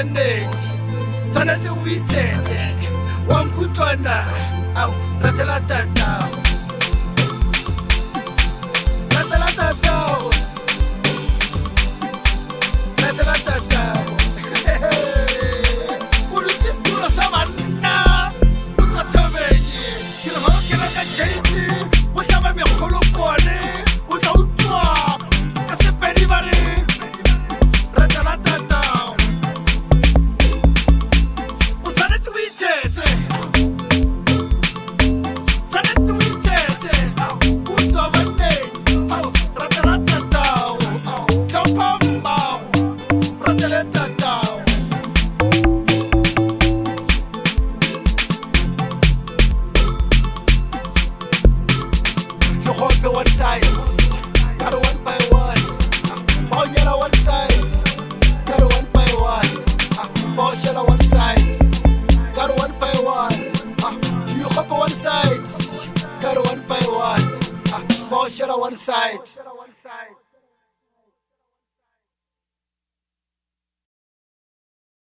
banneng tshwanetse o itsetse wa nkutlwana ao Retela Tatago Retela Tatago Retela Tatago o lutse setulo sa banna o tswa thabenye ke le gore ke reka gate o tlaba megolo pone o tla utlwa ka sepedi ba re Retela Tatago o tshwanetse o itsetse tshwanetse o itsetse o tswa banneng Retela Tatago tlhopha mmago Retela Tatago you hope one side got one by one oh yellow one side got one by one oh yellow one side got one by one you hope one side got one by one oh yellow one side